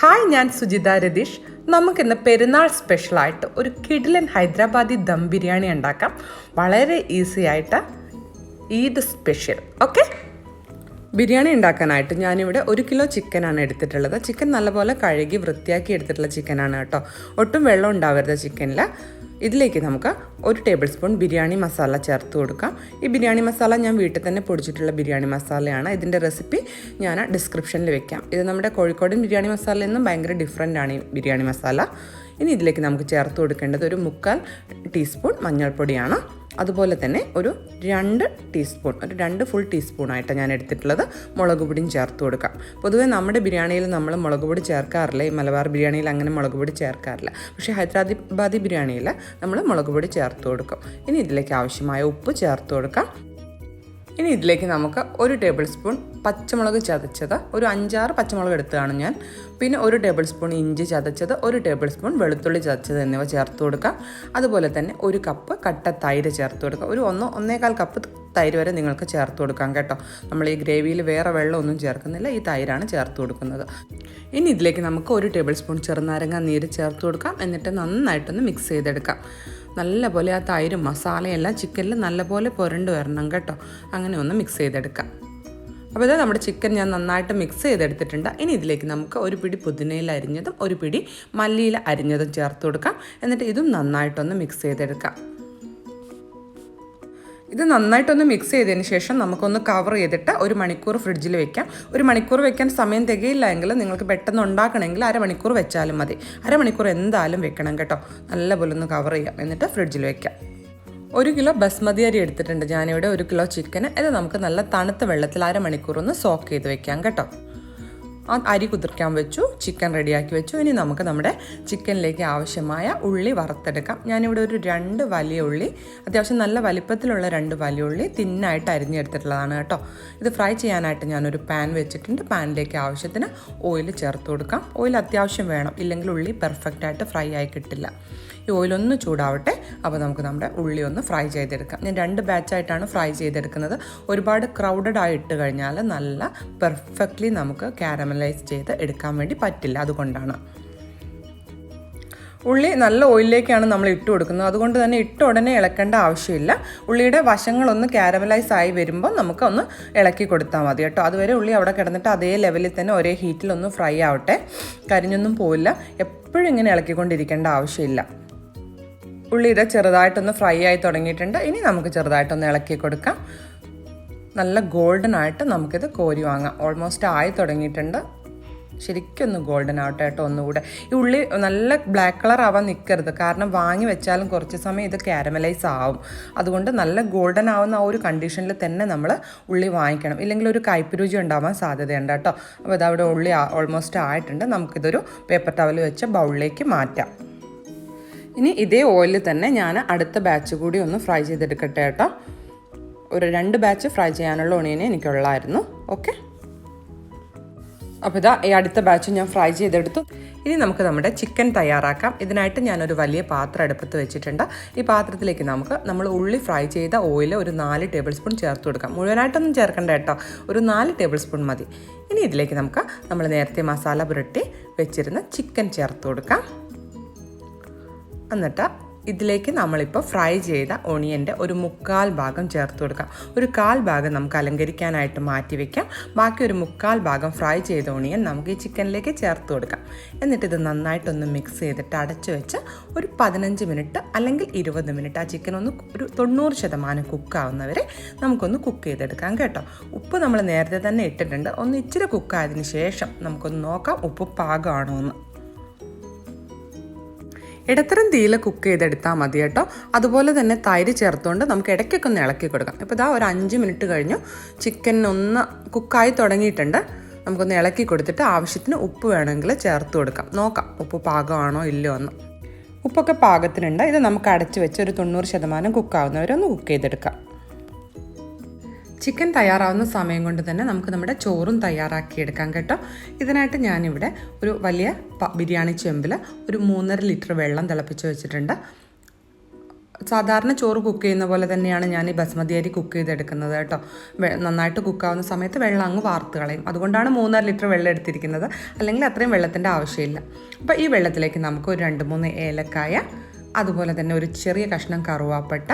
Hi, ഞാൻ സുജിത രതീഷ്. നമുക്കിന്ന് പെരുന്നാൾ സ്പെഷ്യലായിട്ട് ഒരു കിടിലൻ ഹൈദരാബാദി ദം ബിരിയാണി ഉണ്ടാക്കാം. വളരെ ഈസി ആയിട്ട് ഈദ് സ്പെഷ്യൽ. ഓക്കെ, ബിരിയാണി ഉണ്ടാക്കാനായിട്ട് ഞാനിവിടെ 1 കിലോ ചിക്കനാണ് എടുത്തിട്ടുള്ളത്. ചിക്കൻ നല്ലപോലെ കഴുകി വൃത്തിയാക്കി എടുത്തിട്ടുള്ള ചിക്കനാണ് കേട്ടോ. ഒട്ടും വെള്ളം ഉണ്ടാവരുത് ചിക്കനിൽ. ഇതിലേക്ക് നമുക്ക് 1 ടേബിൾ സ്പൂൺ ബിരിയാണി മസാല ചേർത്ത് കൊടുക്കാം. ഈ ബിരിയാണി മസാല ഞാൻ വീട്ടിൽ തന്നെ പൊടിച്ചിട്ടുള്ള ബിരിയാണി മസാലയാണ്. ഇതിൻ്റെ റെസിപ്പി ഞാൻ ഡിസ്ക്രിപ്ഷനിൽ വെക്കാം. ഇത് നമ്മുടെ കോഴിക്കോടൻ ബിരിയാണി മസാലയിൽ നിന്നും ഭയങ്കര ഡിഫറെൻ്റ് ആണ് ഈ ബിരിയാണി മസാല. ഇനി ഇതിലേക്ക് നമുക്ക് ചേർത്ത് കൊടുക്കേണ്ടത് 1/4 ടീസ്പൂൺ മഞ്ഞൾപ്പൊടിയാണ്. അതുപോലെ തന്നെ ഒരു 2 ഫുൾ ടീസ്പൂണായിട്ട് ഞാൻ എടുത്തിട്ടുള്ളത് മുളക് പൊടിയും ചേർത്ത് കൊടുക്കാം. പൊതുവേ നമ്മുടെ ബിരിയാണിയിൽ നമ്മൾ മുളക് പൊടി ചേർക്കാറില്ല. ഈ മലബാർ ബിരിയാണിയിൽ അങ്ങനെ മുളക് പൊടി ചേർക്കാറില്ല. പക്ഷേ ഹൈദരാബാദി ബിരിയാണിയിൽ നമ്മൾ മുളക് പൊടി ചേർത്ത് കൊടുക്കും. ഇനി ഇതിലേക്ക് ആവശ്യമായ ഉപ്പ് ചേർത്ത് കൊടുക്കാം. ഇനി ഇതിലേക്ക് നമുക്ക് 1 ടേബിൾ സ്പൂൺ പച്ചമുളക് ചതച്ചത്, ഒരു 5-6 പച്ചമുളക് എടുത്തതാണ് ഞാൻ. പിന്നെ 1 ടേബിൾ സ്പൂൺ ഇഞ്ചി ചതച്ചത്, 1 ടേബിൾ സ്പൂൺ വെളുത്തുള്ളി ചതച്ചത് എന്നിവ ചേർത്ത് കൊടുക്കാം. അതുപോലെ തന്നെ 1 കപ്പ് കട്ട തൈര് ചേർത്ത് കൊടുക്കാം. ഒരു 1-1.25 കപ്പ് തൈര് വരെ നിങ്ങൾക്ക് ചേർത്ത് കൊടുക്കാം കേട്ടോ. നമ്മൾ ഈ ഗ്രേവിയിൽ വേറെ വെള്ളമൊന്നും ചേർക്കുന്നില്ല, ഈ തൈരാണ് ചേർത്ത് കൊടുക്കുന്നത്. ഇനി ഇതിലേക്ക് നമുക്ക് 1 ടേബിൾ സ്പൂൺ ചെറുനാരങ്ങ നീര് ചേർത്ത് കൊടുക്കാം. എന്നിട്ട് നന്നായിട്ടൊന്ന് മിക്സ് ചെയ്തെടുക്കാം. നല്ലപോലെ ആ തൈരും മസാലയെല്ലാം ചിക്കനിൽ നല്ലപോലെ പുരണ്ട് വരണം കേട്ടോ. അങ്ങനെ ഒന്ന് മിക്സ് ചെയ്തെടുക്കാം. അപ്പോൾ ഇത് നമ്മുടെ ചിക്കൻ ഞാൻ നന്നായിട്ട് മിക്സ് ചെയ്തെടുത്തിട്ടുണ്ട്. ഇനി ഇതിലേക്ക് നമുക്ക് 1 പിടി പുതിനയില അരിഞ്ഞതും 1 പിടി മല്ലിയില അരിഞ്ഞതും ചേർത്ത് കൊടുക്കാം. എന്നിട്ട് ഇതും നന്നായിട്ടൊന്ന് മിക്സ് ചെയ്തെടുക്കാം. ഇത് നന്നായിട്ടൊന്ന് മിക്സ് ചെയ്തതിന് ശേഷം നമുക്കൊന്ന് കവർ ചെയ്തിട്ട് 1 മണിക്കൂർ ഫ്രിഡ്ജിൽ വെക്കാം. 1 മണിക്കൂർ വെക്കാൻ സമയം തികയില്ല എങ്കിൽ നിങ്ങൾക്ക് പെട്ടെന്ന് ഉണ്ടാക്കണമെങ്കിൽ 1/2 മണിക്കൂർ വെച്ചാലും മതി. 1/2 മണിക്കൂർ എന്തായാലും വെക്കണം കേട്ടോ. നല്ലപോലെ ഒന്ന് കവർ ചെയ്യാം. എന്നിട്ട് ഫ്രിഡ്ജിൽ വെക്കാം. 1 കിലോ ബസ്മതി അരി എടുത്തിട്ടുണ്ട് ഞാനിവിടെ. 1 കിലോ ചിക്കന്. ഇത് നമുക്ക് നല്ല തണുത്ത വെള്ളത്തിൽ 1/2 മണിക്കൂർ ഒന്ന് സോക്ക് ചെയ്ത് വെക്കാം കേട്ടോ. ആ അരി കുതിർക്കാൻ വെച്ചു, ചിക്കൻ റെഡിയാക്കി വെച്ചു. ഇനി നമുക്ക് നമ്മുടെ ചിക്കനിലേക്ക് ആവശ്യമായ ഉള്ളി വറുത്തെടുക്കാം. ഞാനിവിടെ ഒരു 2 വലിയ ഉള്ളി, അത്യാവശ്യം നല്ല വലിപ്പത്തിലുള്ള 2 വലിയ ഉള്ളി തിന്നായിട്ട് അരിഞ്ഞെടുത്തിട്ടുള്ളതാണ് കേട്ടോ. ഇത് ഫ്രൈ ചെയ്യാനായിട്ട് ഞാനൊരു പാൻ വെച്ചിട്ടുണ്ട്. പാനിലേക്ക് ആവശ്യത്തിന് ഓയിൽ ചേർത്ത് കൊടുക്കാം. ഓയിൽ അത്യാവശ്യം വേണം, ഇല്ലെങ്കിൽ ഉള്ളി പെർഫെക്റ്റായിട്ട് ഫ്രൈ ആയി കിട്ടില്ല. ഈ ഓയിലൊന്ന് ചൂടാവട്ടെ. അപ്പോൾ നമുക്ക് നമ്മുടെ ഉള്ളി ഒന്ന് ഫ്രൈ ചെയ്തെടുക്കാം. ഞാൻ 2 ബാച്ചായിട്ടാണ് ഫ്രൈ ചെയ്തെടുക്കുന്നത്. ഒരുപാട് ക്രൗഡഡ് ആയി ഇട്ട് കഴിഞ്ഞാൽ നല്ല പെർഫെക്റ്റ്ലി നമുക്ക് കാരമലൈസ് ചെയ്ത് എടുക്കാൻ വേണ്ടി പറ്റില്ല. അതുകൊണ്ടാണ് ഉള്ളി നല്ല ഓയിലിലേക്കാണ് നമ്മൾ ഇട്ട് കൊടുക്കുന്നത്. അതുകൊണ്ട് തന്നെ ഇട്ട ഉടനെ ഇളക്കേണ്ട ആവശ്യമില്ല. ഉള്ളിയുടെ വശങ്ങളൊന്ന് കാരമലൈസ് ആയി വരുമ്പോൾ നമുക്കൊന്ന് ഇളക്കി കൊടുത്താൽ മതി കേട്ടോ. അതുവരെ ഉള്ളി അവിടെ കിടന്നിട്ട് അതേ ലെവലിൽ തന്നെ ഒരേ ഹീറ്റിലൊന്ന് ഫ്രൈ ആവട്ടെ. കരിഞ്ഞൊന്നും പോയില്ല. എപ്പോഴും ഇങ്ങനെ ഇളക്കിക്കൊണ്ടിരിക്കേണ്ട ആവശ്യമില്ല. ഉള്ളി ഇത് ചെറുതായിട്ടൊന്ന് ഫ്രൈ ആയി തുടങ്ങിയിട്ടുണ്ട്. ഇനി നമുക്ക് ചെറുതായിട്ടൊന്ന് ഇളക്കി കൊടുക്കാം. നല്ല ഗോൾഡൻ ആയിട്ട് നമുക്കിത് കോരി വാങ്ങാം. ഓൾമോസ്റ്റ് ആയി തുടങ്ങിയിട്ടുണ്ട്. ശരിക്കൊന്ന് ഗോൾഡൻ ആവട്ടെ കേട്ടോ. ഒന്നുകൂടെ ഈ ഉള്ളി നല്ല ബ്ലാക്ക് കളർ ആവാൻ നിൽക്കരുത്. കാരണം വാങ്ങി വെച്ചാലും കുറച്ച് സമയം ഇത് കാരമലൈസ് ആവും. അതുകൊണ്ട് നല്ല ഗോൾഡൻ ആവുന്ന ആ ഒരു കണ്ടീഷനിൽ തന്നെ നമ്മൾ ഉള്ളി വാങ്ങിക്കണം. ഇല്ലെങ്കിൽ ഒരു കയ്പ്പ് രുചി ഉണ്ടാവാൻ സാധ്യതയുണ്ട് കേട്ടോ. അപ്പോൾ ഇതവിടെ ഉള്ളി ഓൾമോസ്റ്റ് ആയിട്ടുണ്ട്. നമുക്കിതൊരു പേപ്പർ ടവൽ വെച്ച് ബൗളിലേക്ക് മാറ്റാം. ഇനി ഇതേ ഓയിലിൽ തന്നെ ഞാൻ അടുത്ത ബാച്ച് കൂടി ഒന്ന് ഫ്രൈ ചെയ്തെടുക്കട്ടെ കേട്ടോ. ഒരു 2 ബാച്ച് ഫ്രൈ ചെയ്യാനുള്ള ഓണിയനെ എനിക്കുള്ളായിരുന്നു. ഓക്കെ, അപ്പോൾ ഈ അടുത്ത ബാച്ച് ഞാൻ ഫ്രൈ ചെയ്തെടുത്തു. ഇനി നമുക്ക് നമ്മുടെ ചിക്കൻ തയ്യാറാക്കാം. ഇതിനായിട്ട് ഞാനൊരു വലിയ പാത്രം അടുപ്പത്ത് വെച്ചിട്ടുണ്ട്. ഈ പാത്രത്തിലേക്ക് നമ്മൾ ഉള്ളി ഫ്രൈ ചെയ്ത ഓയിൽ ഒരു 4 ടേബിൾ സ്പൂൺ ചേർത്ത് കൊടുക്കാം. മുഴുവനായിട്ടൊന്നും ചേർക്കണ്ട കേട്ടോ, ഒരു 4 ടേബിൾ സ്പൂൺ മതി. ഇനി ഇതിലേക്ക് നമ്മൾ നേരത്തെ മസാല പുരട്ടി വെച്ചിരുന്ന ചിക്കൻ ചേർത്ത് കൊടുക്കാം. എന്നിട്ട് ഇതിലേക്ക് നമ്മളിപ്പോൾ ഫ്രൈ ചെയ്ത ഒണിയൻ്റെ ഒരു 1/4 ഭാഗം ചേർത്ത് കൊടുക്കാം. ഒരു 1/4 ഭാഗം നമുക്ക് അലങ്കരിക്കാനായിട്ട് മാറ്റി വയ്ക്കാം. ബാക്കി ഒരു 1/4 ഭാഗം ഫ്രൈ ചെയ്ത ഒണിയൻ നമുക്ക് ഈ ചിക്കനിലേക്ക് ചേർത്ത് കൊടുക്കാം. എന്നിട്ട് ഇത് നന്നായിട്ടൊന്ന് മിക്സ് ചെയ്തിട്ട് അടച്ചു വെച്ച് ഒരു 15 മിനിറ്റ് അല്ലെങ്കിൽ 20 മിനിറ്റ് ആ ചിക്കൻ ഒന്ന് ഒരു 90% കുക്കാവുന്നവരെ നമുക്കൊന്ന് കുക്ക് ചെയ്തെടുക്കാം കേട്ടോ. ഉപ്പ് നമ്മൾ നേരത്തെ തന്നെ ഇട്ടിട്ടുണ്ട്. ഒന്ന് ഇച്ചിരി കുക്കായതിന് ശേഷം നമുക്കൊന്ന് നോക്കാം ഉപ്പ് പാകമാണോ എന്ന്. ഇടത്തരം തീയിൽ കുക്ക് ചെയ്തെടുത്താൽ മതി കേട്ടോ. അതുപോലെ തന്നെ തൈര് ചേർത്തുകൊണ്ട് നമുക്ക് ഇടയ്ക്കൊക്കെ ഒന്ന് ഇളക്കി കൊടുക്കാം. ഇപ്പോൾ ഒരു 5 മിനിറ്റ് കഴിഞ്ഞു. ചിക്കൻ ഒന്ന് കുക്കായി തുടങ്ങിയിട്ടുണ്ട്. നമുക്കൊന്ന് ഇളക്കി കൊടുത്തിട്ട് ആവശ്യത്തിന് ഉപ്പ് വേണമെങ്കിൽ ചേർത്ത് കൊടുക്കാം. നോക്കാം ഉപ്പ് പാകമാണോ ഇല്ലയോ എന്ന്. ഉപ്പൊക്കെ പാകത്തിനുണ്ട്. ഇത് നമുക്ക് അടച്ച് വെച്ച് ഒരു 90% കുക്കാവുന്നവരെ ഒന്ന് കുക്ക് ചെയ്തെടുക്കാം. ചിക്കൻ തയ്യാറാവുന്ന സമയം കൊണ്ട് തന്നെ നമുക്ക് നമ്മുടെ ചോറും തയ്യാറാക്കിയെടുക്കാം കേട്ടോ. ഇതിനായിട്ട് ഞാനിവിടെ ഒരു വലിയ ബിരിയാണി ചെമ്പിൽ ഒരു 3.5 ലിറ്റർ വെള്ളം തിളപ്പിച്ച് വെച്ചിട്ടുണ്ട്. സാധാരണ ചോറ് കുക്ക് ചെയ്യുന്ന പോലെ തന്നെയാണ് ഞാൻ ഈ ബസ്മതി അരി കുക്ക് ചെയ്തെടുക്കുന്നത് കേട്ടോ. നന്നായിട്ട് കുക്കാവുന്ന സമയത്ത് വെള്ളം അങ്ങ് വാർത്ത് കളയും. അതുകൊണ്ടാണ് 3.5 ലിറ്റർ വെള്ളം എടുത്തിരിക്കുന്നത്. അല്ലെങ്കിൽ അത്രയും വെള്ളത്തിൻ്റെ ആവശ്യമില്ല. അപ്പോൾ ഈ വെള്ളത്തിലേക്ക് നമുക്ക് ഒരു 2-3 ഏലക്കായ, അതുപോലെ തന്നെ ഒരു ചെറിയ കഷ്ണം കറുവാപ്പട്ട,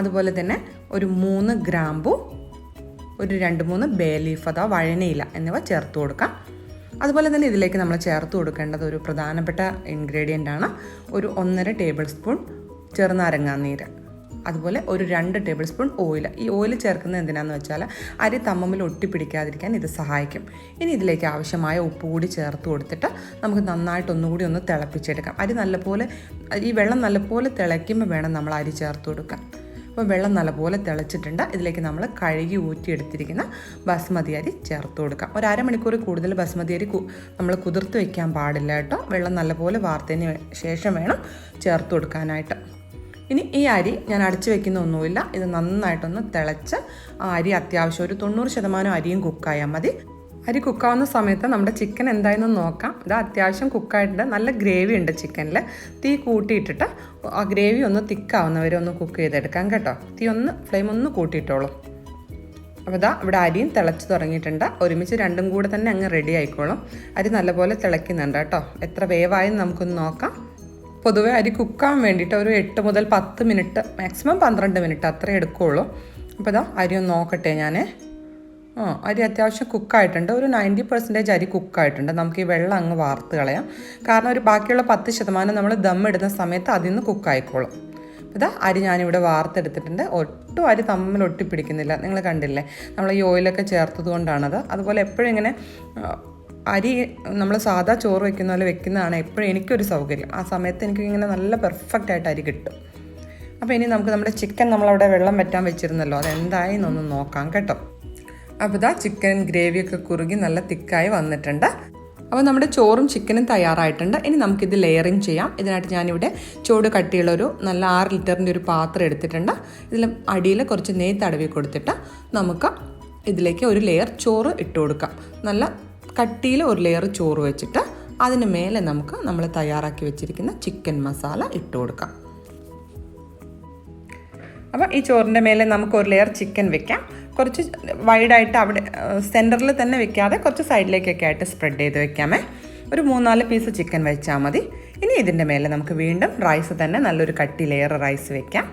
അതുപോലെ തന്നെ ഒരു 3 ഗ്രാമ്പു, ഒരു 2-3 ബേ ലീഫ് അഥവാ വഴനയില എന്നിവ ചേർത്ത് കൊടുക്കാം. അതുപോലെ തന്നെ ഇതിലേക്ക് നമ്മൾ ചേർത്ത് കൊടുക്കേണ്ടത് ഒരു പ്രധാനപ്പെട്ട ഇൻഗ്രീഡിയൻ്റ് ആണ് ഒരു 1.5 ടേബിൾ സ്പൂൺ ചെറുനാരങ്ങാനീര്, അതുപോലെ ഒരു 2 ടേബിൾ സ്പൂൺ ഓയിൽ. ഈ ഓയിൽ ചേർക്കുന്നത് എന്തിനാണെന്ന് വെച്ചാൽ അരി തമ്മിൽ ഒട്ടിപ്പിടിക്കാതിരിക്കാൻ ഇത് സഹായിക്കും. ഇനി ഇതിലേക്ക് ആവശ്യമായ ഉപ്പ് കൂടി ചേർത്ത് കൊടുത്തിട്ട് നമുക്ക് നന്നായിട്ട് ഒന്നുകൂടി ഒന്ന് തിളപ്പിച്ചെടുക്കാം. ഈ വെള്ളം നല്ലപോലെ തിളയ്ക്കുമ്പോൾ വേണം നമ്മൾ അരി ചേർത്ത് കൊടുക്കാൻ. അപ്പോൾ വെള്ളം നല്ലപോലെ തിളച്ചിട്ടുണ്ട്. ഇതിലേക്ക് നമ്മൾ കഴുകി ഊറ്റിയെടുത്തിരിക്കുന്ന ബസ്മതി അരി ചേർത്ത് കൊടുക്കാം. ഒരു അരമണിക്കൂർ കൂടുതൽ ബസ്മതി അരി നമ്മൾ കുതിർത്ത് വയ്ക്കാൻ പാടില്ല കേട്ടോ. വെള്ളം നല്ലപോലെ വാർത്തതിന് ശേഷം വേണം ചേർത്ത് കൊടുക്കാനായിട്ട്. ഇനി ഈ അരി ഞാൻ അടച്ചു വെക്കുന്ന ഒന്നുമില്ല. ഇത് നന്നായിട്ടൊന്ന് തിളച്ച് ആ അരി അത്യാവശ്യം ഒരു 90% അരിയും കുക്കായാൽ മതി. അരി കുക്കാവുന്ന സമയത്ത് നമ്മുടെ ചിക്കൻ എന്തായെന്ന് നോക്കാം. ഇത് അത്യാവശ്യം കുക്കായിട്ടുണ്ട്. നല്ല ഗ്രേവി ഉണ്ട് ചിക്കനിൽ. തീ കൂട്ടിയിട്ടിട്ട് ആ ഗ്രേവി ഒന്ന് തിക്കാവുന്നവരെ ഒന്ന് കുക്ക് ചെയ്തെടുക്കാം കേട്ടോ. ഫ്ലെയിം ഒന്ന് കൂട്ടിയിട്ടോളൂ. അപ്പോൾ ഇവിടെ അരിയും തിളച്ച് തുടങ്ങിയിട്ടുണ്ട്. ഒരുമിച്ച് രണ്ടും കൂടെ തന്നെ അങ്ങ് റെഡി ആയിക്കോളും. അരി നല്ലപോലെ തിളയ്ക്കുന്നുണ്ട് കേട്ടോ. എത്ര വേവായെന്ന് നമുക്കൊന്ന് നോക്കാം. പൊതുവെ അരി കുക്കാൻ വേണ്ടിയിട്ട് ഒരു 8 മുതൽ 10 മിനിറ്റ്, മാക്സിമം 12 മിനിറ്റ് അത്രേ എടുക്കുകയുള്ളൂ. അപ്പോൾ അരി ഒന്ന് നോക്കട്ടെ ഞാൻ. അരി അത്യാവശ്യം കുക്കായിട്ടുണ്ട്. ഒരു 90% അരി കുക്കായിട്ടുണ്ട്. നമുക്ക് ഈ വെള്ളം അങ്ങ് വാർത്ത് കളയാം. കാരണം ബാക്കിയുള്ള 10% നമ്മൾ ദം ഇടുന്ന സമയത്ത് അതിൽ നിന്ന് കുക്കായിക്കോളും. അരി ഞാനിവിടെ വാർത്തെടുത്തിട്ടുണ്ട്. ഒട്ടും അരി തമ്മിൽ ഒട്ടിപ്പിടിക്കുന്നില്ല. നിങ്ങൾ കണ്ടില്ലേ, നമ്മൾ ഈ ഓയിലൊക്കെ ചേർത്തത് കൊണ്ടാണത്. അതുപോലെ എപ്പോഴും ഇങ്ങനെ അരി നമ്മൾ സാധാ ചോറ് വെക്കുന്ന പോലെ വെക്കുന്നതാണ് എപ്പോഴും എനിക്കൊരു സൗകര്യം. ആ സമയത്ത് എനിക്കിങ്ങനെ നല്ല പെർഫെക്റ്റായിട്ട് അരി കിട്ടും. അപ്പോൾ ഇനി നമുക്ക് നമ്മുടെ ചിക്കൻ നമ്മളവിടെ വെള്ളം വറ്റാൻ വെച്ചിരുന്നല്ലോ, അതെന്തായി എന്നൊന്ന് നോക്കാം കേട്ടോ. അപ്പോൾ ചിക്കൻ ഗ്രേവിയൊക്കെ കുറുകി നല്ല തിക്കായി വന്നിട്ടുണ്ട്. അപ്പോൾ നമ്മുടെ ചോറും ചിക്കനും തയ്യാറായിട്ടുണ്ട്. ഇനി നമുക്കിത് ലെയറിങ് ചെയ്യാം. ഇതിനായിട്ട് ഞാനിവിടെ ചൂട് കട്ടിയുള്ളൊരു നല്ല 6 ലിറ്ററിൻ്റെ ഒരു പാത്രം എടുത്തിട്ടുണ്ട്. ഇതിൽ അടിയിൽ കുറച്ച് നെയ്യ് തടവി കൊടുത്തിട്ട് നമുക്ക് ഇതിലേക്ക് ഒരു ലെയർ ചോറ് ഇട്ട് കൊടുക്കാം. നല്ല കട്ടിയിൽ ഒരു ലെയർ ചോറ് വെച്ചിട്ട് അതിന് മേലെ നമ്മൾ തയ്യാറാക്കി വെച്ചിരിക്കുന്ന ചിക്കൻ മസാല ഇട്ട് കൊടുക്കാം. അപ്പോൾ ഈ ചോറിൻ്റെ മേലെ നമുക്ക് ഒരു ലെയർ ചിക്കൻ വെക്കാം. കുറച്ച് വൈഡായിട്ട് അവിടെ സെൻറ്ററിൽ തന്നെ വെക്കാതെ കുറച്ച് സൈഡിലേക്കൊക്കെ ആയിട്ട് സ്പ്രെഡ് ചെയ്ത് വെക്കാമേ. ഒരു 3-4 പീസ് ചിക്കൻ വെച്ചാൽ മതി. ഇനി ഇതിൻ്റെ മേലെ നമുക്ക് വീണ്ടും റൈസ് തന്നെ നല്ലൊരു കട്ടി ലെയർ റൈസ് വെക്കാം.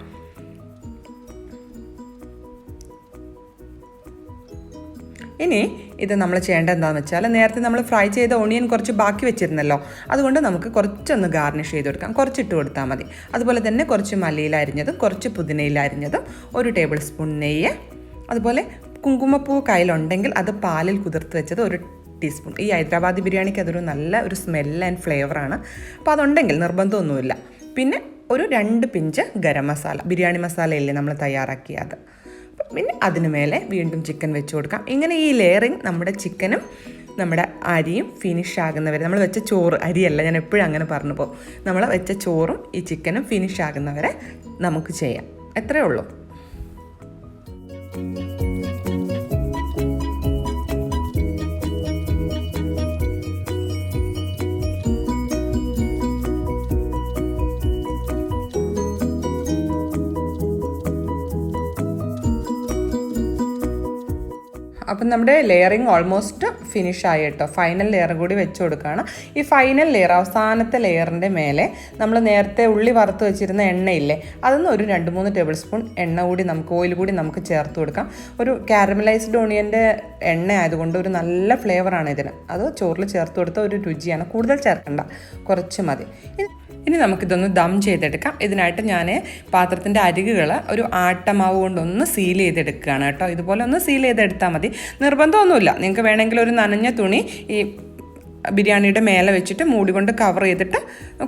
ഇനി ഇത് നമ്മൾ ചെയ്യേണ്ടത് എന്താണെന്ന് വെച്ചാൽ, നേരത്തെ നമ്മൾ ഫ്രൈ ചെയ്ത ഓണിയൻ കുറച്ച് ബാക്കി വെച്ചിരുന്നല്ലോ, അതുകൊണ്ട് നമുക്ക് കുറച്ചൊന്ന് ഗാർണിഷ് ചെയ്ത് കൊടുക്കാം. കുറച്ചിട്ട് കൊടുത്താൽ മതി. അതുപോലെ തന്നെ കുറച്ച് മല്ലിയില അരിഞ്ഞതും കുറച്ച് പുതിനയില അരിഞ്ഞതും 1 ടേബിൾ സ്പൂൺ നെയ്യ്, അതുപോലെ കുങ്കുമപ്പൂ കയ്യിലുണ്ടെങ്കിൽ അത് പാലിൽ കുതിർത്ത് വെച്ചത് 1 ടീസ്പൂൺ. ഈ ഹൈദരാബാദി ബിരിയാണിക്ക് അതൊരു നല്ല ഒരു സ്മെൽ ആൻഡ് ഫ്ലേവറാണ്. അപ്പോൾ അതുണ്ടെങ്കിൽ നിർബന്ധമൊന്നുമില്ല. പിന്നെ ഒരു 2 പിഞ്ച് ഗരം മസാല, ബിരിയാണി മസാലയില്ലേ നമ്മൾ തയ്യാറാക്കിയത്. പിന്നെ അതിന് മേലെ വീണ്ടും ചിക്കൻ വെച്ച് കൊടുക്കാം. ഇങ്ങനെ ഈ ലെയറിങ് നമ്മുടെ ചിക്കനും നമ്മുടെ അരിയും ഫിനിഷ് ആകുന്നവരെ, നമ്മൾ വെച്ച ചോറ്, അരിയല്ല ഞാൻ എപ്പോഴും അങ്ങനെ പറഞ്ഞു പോകും, നമ്മൾ വെച്ച ചോറും ഈ ചിക്കനും ഫിനിഷ് ആകുന്നവരെ നമുക്ക് ചെയ്യാം. എത്രയേ ഉള്ളൂ. അപ്പം നമ്മുടെ ലെയറിങ് ഓൾമോസ്റ്റ് ഫിനിഷ് ആയി കേട്ടോ. ഫൈനൽ ലെയർ കൂടി വെച്ച് കൊടുക്കുകയാണ്. ഈ ഫൈനൽ ലെയർ, അവസാനത്തെ ലെയറിൻ്റെ മേലെ നമ്മൾ നേരത്തെ ഉള്ളി വറുത്ത് വെച്ചിരുന്ന എണ്ണയില്ലേ, അതൊന്ന് ഒരു 2-3 ടേബിൾ സ്പൂൺ ഓയിൽ കൂടി നമുക്ക് ചേർത്ത് കൊടുക്കാം. ഒരു കാരമലൈസ്ഡ് ഓണിയൻ്റെ എണ്ണ ആയതുകൊണ്ട് ഒരു നല്ല ഫ്ലേവറാണ് ഇതിന്. അത് ചോറിൽ ചേർത്ത് കൊടുത്ത ഒരു രുചിയാണ്. കൂടുതൽ ചേർക്കണ്ട, കുറച്ച് മതി. ഇനി നമുക്കിതൊന്ന് ദം ചെയ്തെടുക്കാം. ഇതിനായിട്ട് ഞാൻ പാത്രത്തിൻ്റെ അരികുകൾ ഒരു ആട്ടമാവ് കൊണ്ടൊന്ന് സീൽ ചെയ്തെടുക്കുകയാണ് കേട്ടോ. ഇതുപോലെ ഒന്ന് സീൽ ചെയ്തെടുത്താൽ മതി. നിർബന്ധമൊന്നുമില്ല. നിങ്ങൾക്ക് വേണമെങ്കിൽ ഒരു നനഞ്ഞ തുണി ഈ ബിരിയാണിയുടെ മേലെ വെച്ചിട്ട് മൂടി കൊണ്ട് കവർ ചെയ്തിട്ട്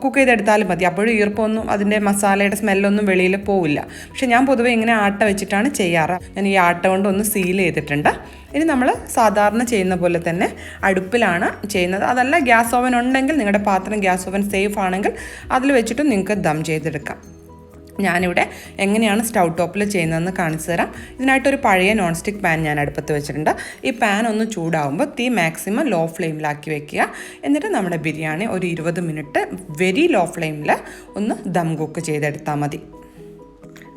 കുക്ക് ചെയ്തെടുത്താലും മതി. അപ്പോഴും ഈർപ്പമൊന്നും അതിൻ്റെ മസാലയുടെ സ്മെല്ലൊന്നും വെളിയിൽ പോവില്ല. പക്ഷെ ഞാൻ പൊതുവെ ഇങ്ങനെ ആട്ട വെച്ചിട്ടാണ് ചെയ്യാറ്. ഞാൻ ഈ ആട്ട കൊണ്ട് ഒന്ന് സീൽ ചെയ്തിട്ടുണ്ട്. ഇനി നമ്മൾ സാധാരണ ചെയ്യുന്ന പോലെ തന്നെ അടുപ്പിലാണ് ചെയ്യുന്നത്. അതല്ല, ഗ്യാസ് ഓവൻ ഉണ്ടെങ്കിൽ നിങ്ങളുടെ പാത്രം ഗ്യാസ് ഓവൻ സേഫ് ആണെങ്കിൽ അതിൽ വെച്ചിട്ട് നിങ്ങൾക്ക് ദം ചെയ്തെടുക്കാം. ഞാനിവിടെ എങ്ങനെയാണ് സ്റ്റൗ ടോപ്പിൽ ചെയ്യുന്നതെന്ന് കാണിച്ചു തരാം. ഇതിനായിട്ടൊരു പഴയ നോൺ സ്റ്റിക്ക് പാൻ ഞാൻ അടുപ്പത്ത് വെച്ചിട്ടുണ്ട്. ഈ പാൻ ഒന്ന് ചൂടാവുമ്പോൾ തീ മാക്സിമം ലോ ഫ്ലെയിമിലാക്കി വെക്കുക. എന്നിട്ട് നമ്മുടെ ബിരിയാണി ഒരു 20 മിനിറ്റ് വെരി ലോ ഫ്ലെയിമിൽ ഒന്ന് ദം കുക്ക് ചെയ്തെടുത്താൽ മതി.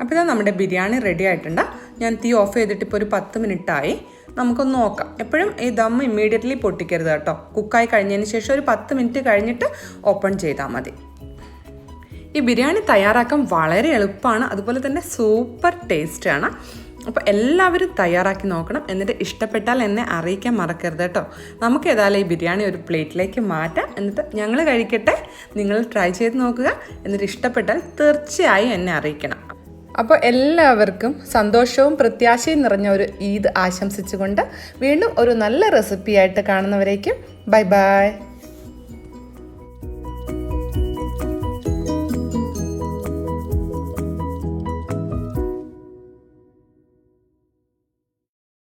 അപ്പോൾ ഇതാ നമ്മുടെ ബിരിയാണി റെഡി ആയിട്ടുണ്ട്. ഞാൻ തീ ഓഫ് ചെയ്തിട്ട് ഇപ്പോൾ ഒരു 10 മിനിറ്റായി. നമുക്കൊന്ന് നോക്കാം. എപ്പോഴും ഈ ദം ഇമ്മീഡിയറ്റ്ലി പൊട്ടിക്കരുത് കേട്ടോ. കുക്കായി കഴിഞ്ഞതിന് ശേഷം ഒരു 10 മിനിറ്റ് കഴിഞ്ഞിട്ട് ഓപ്പൺ ചെയ്താൽ മതി. ഈ ബിരിയാണി തയ്യാറാക്കാൻ വളരെ എളുപ്പമാണ്, അതുപോലെ തന്നെ സൂപ്പർ ടേസ്റ്റാണ്. അപ്പോൾ എല്ലാവരും തയ്യാറാക്കി നോക്കണം. എന്നിട്ട് ഇഷ്ടപ്പെട്ടാൽ എന്നെ അറിയിക്കാൻ മറക്കരുത് കേട്ടോ. നമുക്ക് ഏതായാലും ഈ ബിരിയാണി ഒരു പ്ലേറ്റിലേക്ക് മാറ്റാം. എന്നിട്ട് ഞങ്ങൾ കഴിക്കട്ടെ, നിങ്ങൾ ട്രൈ ചെയ്ത് നോക്കുക. എന്നിട്ട് ഇഷ്ടപ്പെട്ടാൽ തീർച്ചയായും എന്നെ അറിയിക്കണം. അപ്പോൾ എല്ലാവർക്കും സന്തോഷവും പ്രത്യാശയും നിറഞ്ഞ ഒരു ഈദ് ആശംസിച്ചുകൊണ്ട് വീണ്ടും ഒരു നല്ല റെസിപ്പിയായിട്ട് കാണുന്നവരേക്കും ബൈ ബൈ.